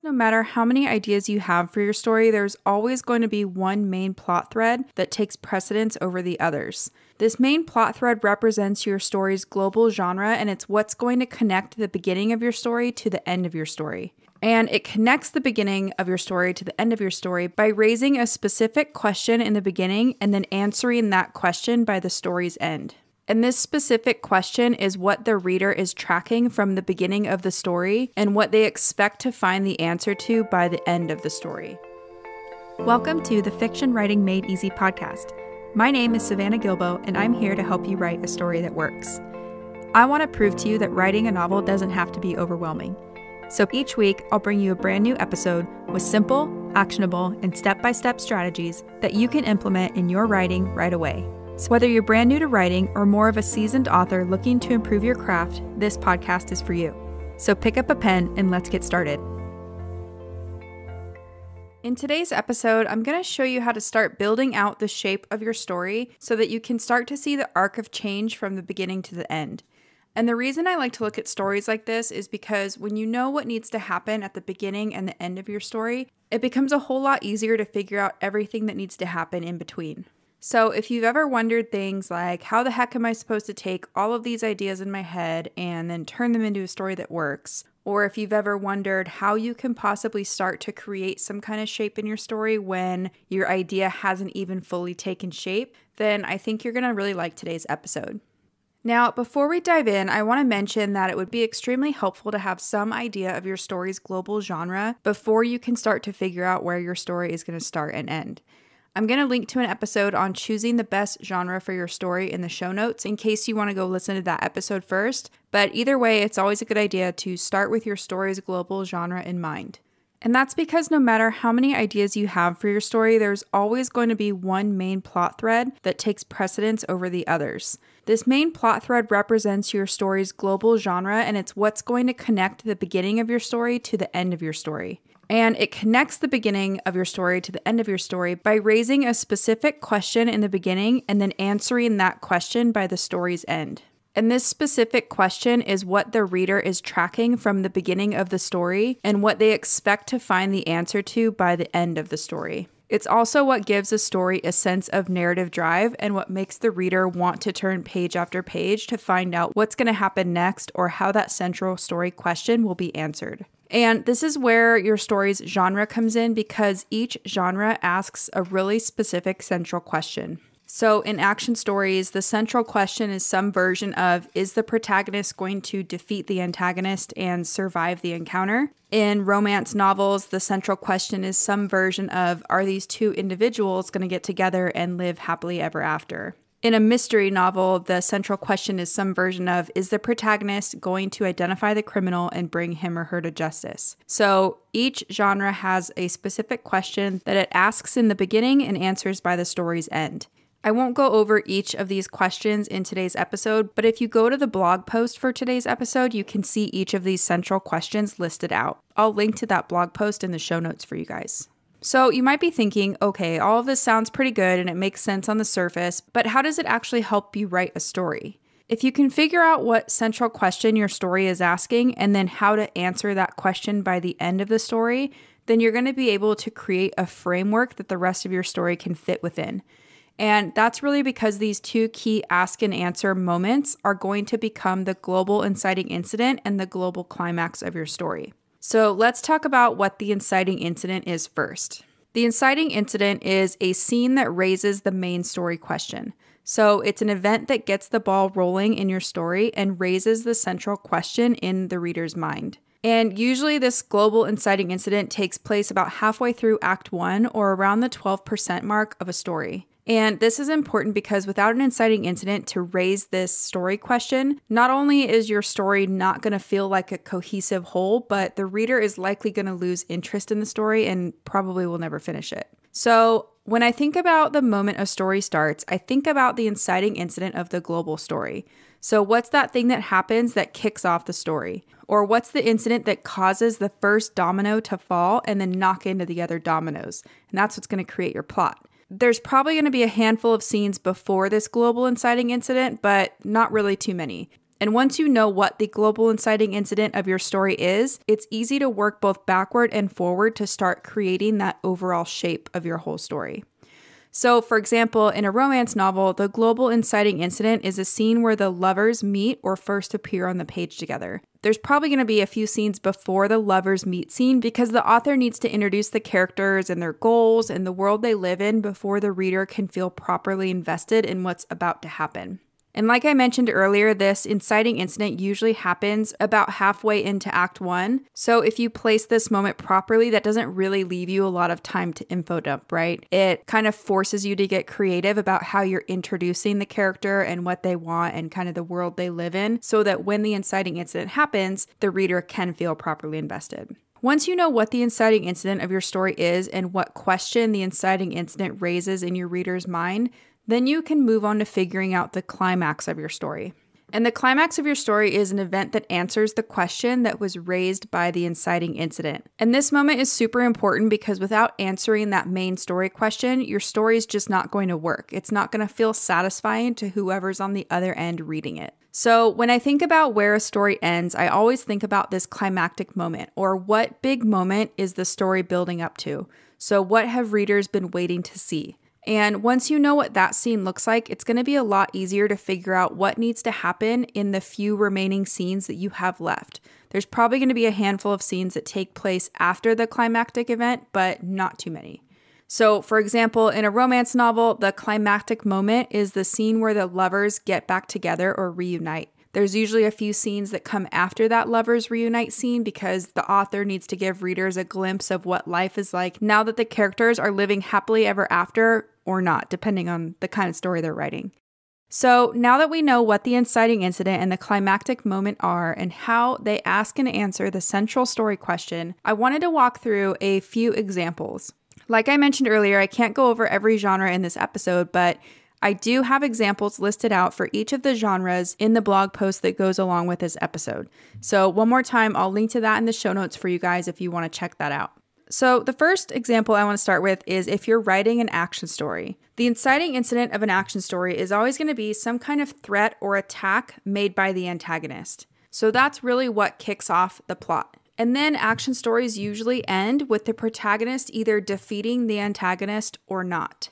No matter how many ideas you have for your story, there's always going to be one main plot thread that takes precedence over the others. This main plot thread represents your story's global genre, and it's what's going to connect the beginning of your story to the end of your story. And it connects the beginning of your story to the end of your story by raising a specific question in the beginning and then answering that question by the story's end. And this specific question is what the reader is tracking from the beginning of the story and what they expect to find the answer to by the end of the story. Welcome to the Fiction Writing Made Easy podcast. My name is Savannah Gilbo, and I'm here to help you write a story that works. I want to prove to you that writing a novel doesn't have to be overwhelming. So each week, I'll bring you a brand new episode with simple, actionable, and step-by-step strategies that you can implement in your writing right away. So whether you're brand new to writing or more of a seasoned author looking to improve your craft, this podcast is for you. So pick up a pen and let's get started. In today's episode, I'm going to show you how to start building out the shape of your story so that you can start to see the arc of change from the beginning to the end. And the reason I like to look at stories like this is because when you know what needs to happen at the beginning and the end of your story, it becomes a whole lot easier to figure out everything that needs to happen in between. So if you've ever wondered things like, how the heck am I supposed to take all of these ideas in my head and then turn them into a story that works? Or if you've ever wondered how you can possibly start to create some kind of shape in your story when your idea hasn't even fully taken shape, then I think you're going to really like today's episode. Now, before we dive in, I want to mention that it would be extremely helpful to have some idea of your story's global genre before you can start to figure out where your story is going to start and end. I'm going to link to an episode on choosing the best genre for your story in the show notes in case you want to go listen to that episode first. But either way, it's always a good idea to start with your story's global genre in mind. And that's because no matter how many ideas you have for your story, there's always going to be one main plot thread that takes precedence over the others. This main plot thread represents your story's global genre, and it's what's going to connect the beginning of your story to the end of your story. And it connects the beginning of your story to the end of your story by raising a specific question in the beginning and then answering that question by the story's end. And this specific question is what the reader is tracking from the beginning of the story and what they expect to find the answer to by the end of the story. It's also what gives a story a sense of narrative drive and what makes the reader want to turn page after page to find out what's going to happen next or how that central story question will be answered. And this is where your story's genre comes in because each genre asks a really specific central question. So in action stories, the central question is some version of, is the protagonist going to defeat the antagonist and survive the encounter? In romance novels, the central question is some version of, are these two individuals going to get together and live happily ever after? In a mystery novel, the central question is some version of, is the protagonist going to identify the criminal and bring him or her to justice? So each genre has a specific question that it asks in the beginning and answers by the story's end. I won't go over each of these questions in today's episode, but if you go to the blog post for today's episode, you can see each of these central questions listed out. I'll link to that blog post in the show notes for you guys. So you might be thinking, okay, all of this sounds pretty good and it makes sense on the surface, but how does it actually help you write a story? If you can figure out what central question your story is asking and then how to answer that question by the end of the story, then you're going to be able to create a framework that the rest of your story can fit within. And that's really because these two key ask and answer moments are going to become the global inciting incident and the global climax of your story. So let's talk about what the inciting incident is first. The inciting incident is a scene that raises the main story question. So it's an event that gets the ball rolling in your story and raises the central question in the reader's mind. And usually this global inciting incident takes place about halfway through Act 1 or around the 12% mark of a story. And this is important because without an inciting incident to raise this story question, not only is your story not going to feel like a cohesive whole, but the reader is likely going to lose interest in the story and probably will never finish it. So when I think about the moment a story starts, I think about the inciting incident of the global story. So what's that thing that happens that kicks off the story? Or what's the incident that causes the first domino to fall and then knock into the other dominoes? And that's what's going to create your plot. There's probably going to be a handful of scenes before this global inciting incident, but not really too many. And once you know what the global inciting incident of your story is, it's easy to work both backward and forward to start creating that overall shape of your whole story. So, for example, in a romance novel, the global inciting incident is a scene where the lovers meet or first appear on the page together. There's probably going to be a few scenes before the lovers meet scene because the author needs to introduce the characters and their goals and the world they live in before the reader can feel properly invested in what's about to happen. And like I mentioned earlier, this inciting incident usually happens about halfway into Act 1. So if you place this moment properly, that doesn't really leave you a lot of time to info dump, right? It kind of forces you to get creative about how you're introducing the character and what they want and kind of the world they live in, so that when the inciting incident happens, the reader can feel properly invested. Once you know what the inciting incident of your story is and what question the inciting incident raises in your reader's mind, then you can move on to figuring out the climax of your story. And the climax of your story is an event that answers the question that was raised by the inciting incident. And this moment is super important because without answering that main story question, your story is just not going to work. It's not going to feel satisfying to whoever's on the other end reading it. So when I think about where a story ends, I always think about this climactic moment, or what big moment is the story building up to? So what have readers been waiting to see? And once you know what that scene looks like, it's going to be a lot easier to figure out what needs to happen in the few remaining scenes that you have left. There's probably going to be a handful of scenes that take place after the climactic event, but not too many. So, for example, in a romance novel, the climactic moment is the scene where the lovers get back together or reunite. There's usually a few scenes that come after that lovers reunite scene because the author needs to give readers a glimpse of what life is like now that the characters are living happily ever after or not, depending on the kind of story they're writing. So now that we know what the inciting incident and the climactic moment are and how they ask and answer the central story question, I wanted to walk through a few examples. Like I mentioned earlier, I can't go over every genre in this episode, but I do have examples listed out for each of the genres in the blog post that goes along with this episode. So one more time, I'll link to that in the show notes for you guys if you want to check that out. So the first example I want to start with is if you're writing an action story. The inciting incident of an action story is always going to be some kind of threat or attack made by the antagonist. So that's really what kicks off the plot. And then action stories usually end with the protagonist either defeating the antagonist or not.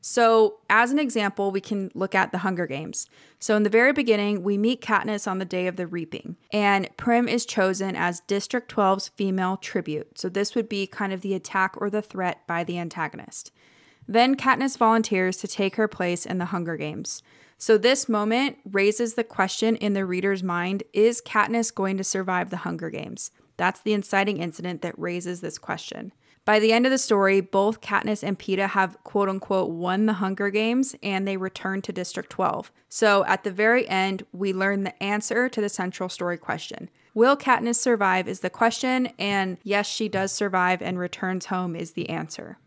So as an example, we can look at the Hunger Games. So in the very beginning, we meet Katniss on the day of the reaping, and Prim is chosen as District 12's female tribute. So this would be kind of the attack or the threat by the antagonist. Then Katniss volunteers to take her place in the Hunger Games. So this moment raises the question in the reader's mind, is Katniss going to survive the Hunger Games? That's the inciting incident that raises this question. By the end of the story, both Katniss and Peeta have quote-unquote won the Hunger Games and they return to District 12. So at the very end, we learn the answer to the central story question. Will Katniss survive is the question, and yes, she does survive and returns home is the answer.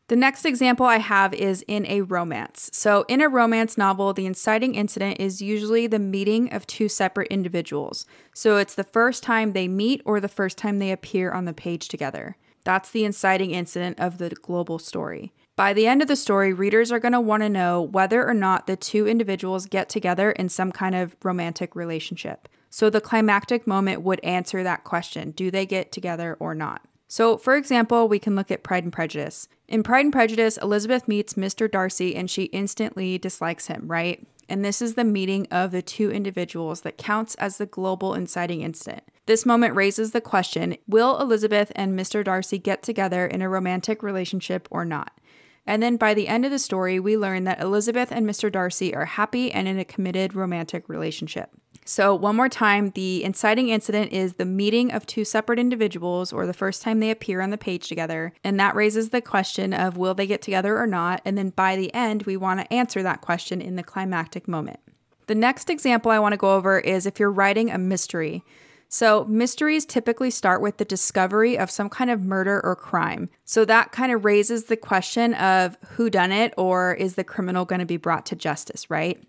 The next example I have is in a romance. So in a romance novel, the inciting incident is usually the meeting of two separate individuals. So it's the first time they meet or the first time they appear on the page together. That's the inciting incident of the global story. By the end of the story, readers are going to want to know whether or not the two individuals get together in some kind of romantic relationship. So the climactic moment would answer that question. Do they get together or not? So, for example, we can look at Pride and Prejudice. In Pride and Prejudice, Elizabeth meets Mr. Darcy and she instantly dislikes him, right? And this is the meeting of the two individuals that counts as the global inciting incident. This moment raises the question, will Elizabeth and Mr. Darcy get together in a romantic relationship or not? And then by the end of the story, we learn that Elizabeth and Mr. Darcy are happy and in a committed romantic relationship. So one more time, the inciting incident is the meeting of two separate individuals or the first time they appear on the page together. And that raises the question of will they get together or not? And then by the end, we want to answer that question in the climactic moment. The next example I want to go over is if you're writing a mystery. So mysteries typically start with the discovery of some kind of murder or crime. So that kind of raises the question of who done it, or is the criminal going to be brought to justice, right?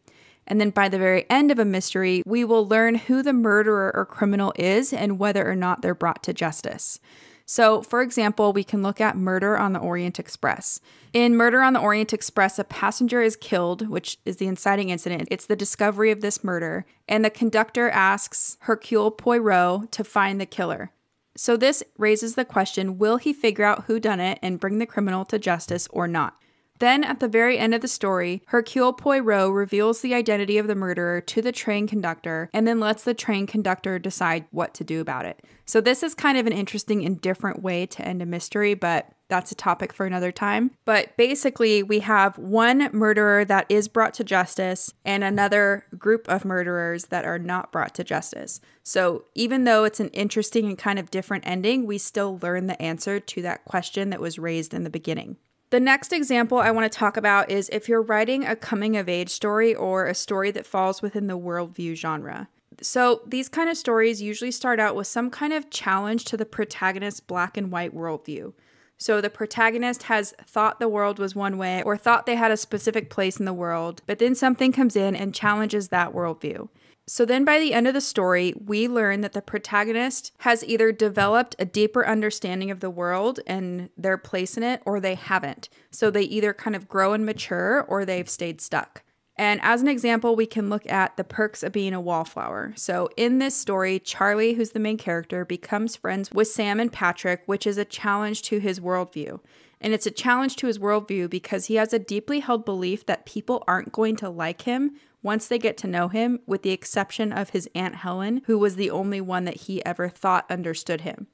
And then by the very end of a mystery, we will learn who the murderer or criminal is and whether or not they're brought to justice. So, for example, we can look at Murder on the Orient Express. In Murder on the Orient Express, a passenger is killed, which is the inciting incident. It's the discovery of this murder, and the conductor asks Hercule Poirot to find the killer. So this raises the question, will he figure out who done it and bring the criminal to justice or not? Then, at the very end of the story, Hercule Poirot reveals the identity of the murderer to the train conductor and then lets the train conductor decide what to do about it. So this is kind of an interesting and different way to end a mystery, but that's a topic for another time. But basically, we have one murderer that is brought to justice and another group of murderers that are not brought to justice. So even though it's an interesting and kind of different ending, we still learn the answer to that question that was raised in the beginning. The next example I want to talk about is if you're writing a coming-of-age story or a story that falls within the worldview genre. So these kind of stories usually start out with some kind of challenge to the protagonist's black and white worldview. So the protagonist has thought the world was one way or thought they had a specific place in the world, but then something comes in and challenges that worldview. So then by the end of the story, we learn that the protagonist has either developed a deeper understanding of the world and their place in it, or they haven't. So they either kind of grow and mature or they've stayed stuck. And as an example, we can look at the perks of being a wallflower. So in this story, Charlie, who's the main character, becomes friends with Sam and Patrick, which is a challenge to his worldview. And it's a challenge to his worldview because he has a deeply held belief that people aren't going to like him once they get to know him, with the exception of his Aunt Helen, who was the only one that he ever thought understood him.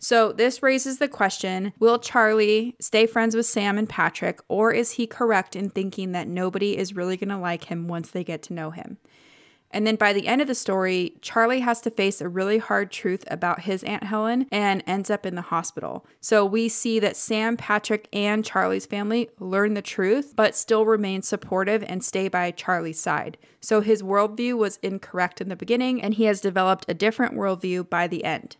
So this raises the question, will Charlie stay friends with Sam and Patrick, or is he correct in thinking that nobody is really going to like him once they get to know him? And then by the end of the story, Charlie has to face a really hard truth about his Aunt Helen and ends up in the hospital. So we see that Sam, Patrick, and Charlie's family learn the truth, but still remain supportive and stay by Charlie's side. So his worldview was incorrect in the beginning, and he has developed a different worldview by the end.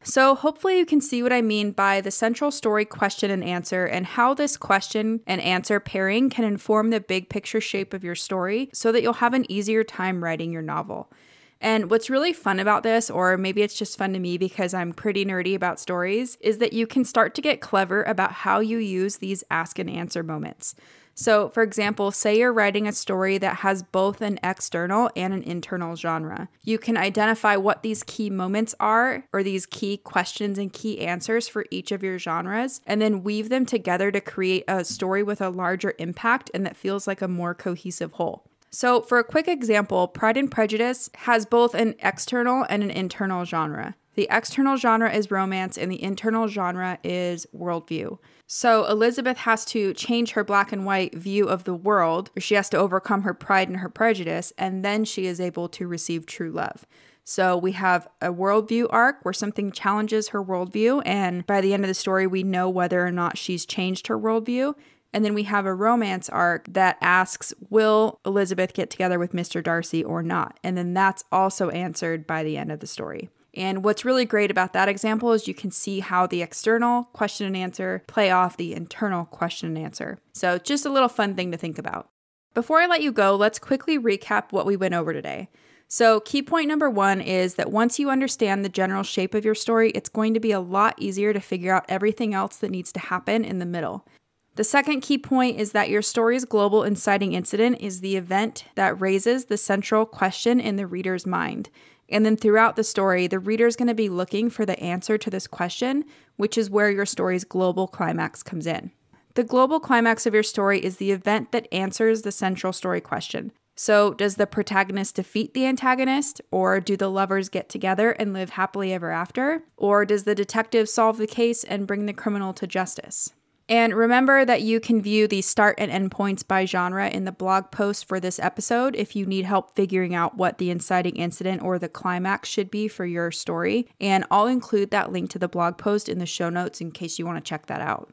So hopefully you can see what I mean by the central story question and answer, and how this question and answer pairing can inform the big picture shape of your story so that you'll have an easier time writing your novel. And what's really fun about this, or maybe it's just fun to me because I'm pretty nerdy about stories, is that you can start to get clever about how you use these ask and answer moments. So, for example, say you're writing a story that has both an external and an internal genre. You can identify what these key moments are, or these key questions and key answers for each of your genres, and then weave them together to create a story with a larger impact and that feels like a more cohesive whole. So, for a quick example, Pride and Prejudice has both an external and an internal genre. The external genre is romance and the internal genre is worldview. So Elizabeth has to change her black and white view of the world, or she has to overcome her pride and her prejudice, and then she is able to receive true love. So we have a worldview arc where something challenges her worldview, and by the end of the story, we know whether or not she's changed her worldview. And then we have a romance arc that asks, will Elizabeth get together with Mr. Darcy or not? And then that's also answered by the end of the story. And what's really great about that example is you can see how the external question and answer play off the internal question and answer. So just a little fun thing to think about. Before I let you go, let's quickly recap what we went over today. So key point number 1 is that once you understand the general shape of your story, it's going to be a lot easier to figure out everything else that needs to happen in the middle. The second key point is that your story's global inciting incident is the event that raises the central question in the reader's mind. And then throughout the story, the reader is going to be looking for the answer to this question, which is where your story's global climax comes in. The global climax of your story is the event that answers the central story question. So does the protagonist defeat the antagonist, or do the lovers get together and live happily ever after? Or does the detective solve the case and bring the criminal to justice? And remember that you can view the start and end points by genre in the blog post for this episode if you need help figuring out what the inciting incident or the climax should be for your story. And I'll include that link to the blog post in the show notes in case you want to check that out.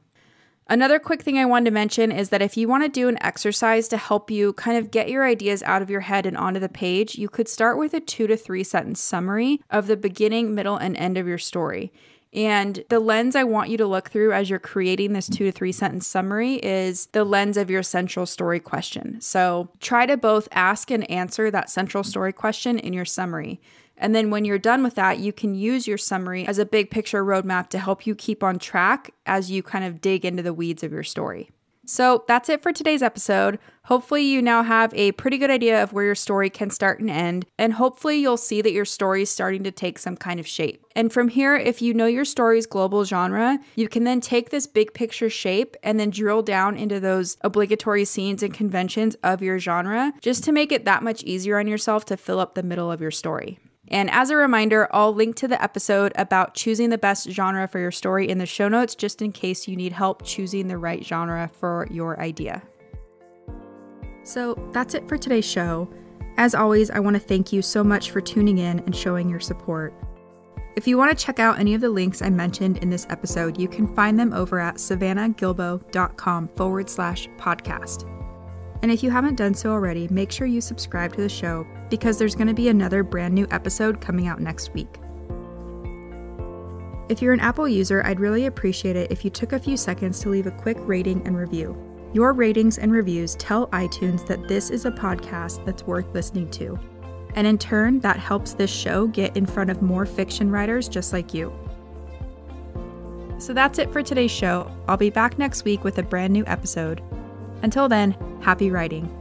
Another quick thing I wanted to mention is that if you want to do an exercise to help you kind of get your ideas out of your head and onto the page, you could start with a 2 to 3 sentence summary of the beginning, middle, and end of your story. And the lens I want you to look through as you're creating this 2 to 3 sentence summary is the lens of your central story question. So try to both ask and answer that central story question in your summary. And then when you're done with that, you can use your summary as a big picture roadmap to help you keep on track as you kind of dig into the weeds of your story. So that's it for today's episode. Hopefully you now have a pretty good idea of where your story can start and end, and hopefully you'll see that your story is starting to take some kind of shape. And from here, if you know your story's global genre, you can then take this big picture shape and then drill down into those obligatory scenes and conventions of your genre, just to make it that much easier on yourself to fill up the middle of your story. And as a reminder, I'll link to the episode about choosing the best genre for your story in the show notes, just in case you need help choosing the right genre for your idea. So that's it for today's show. As always, I want to thank you so much for tuning in and showing your support. If you want to check out any of the links I mentioned in this episode, you can find them over at savannahgilbo.com/podcast. And if you haven't done so already, make sure you subscribe to the show because there's going to be another brand new episode coming out next week. If you're an Apple user, I'd really appreciate it if you took a few seconds to leave a quick rating and review. Your ratings and reviews tell iTunes that this is a podcast that's worth listening to. And in turn, that helps this show get in front of more fiction writers just like you. So that's it for today's show. I'll be back next week with a brand new episode. Until then, happy writing.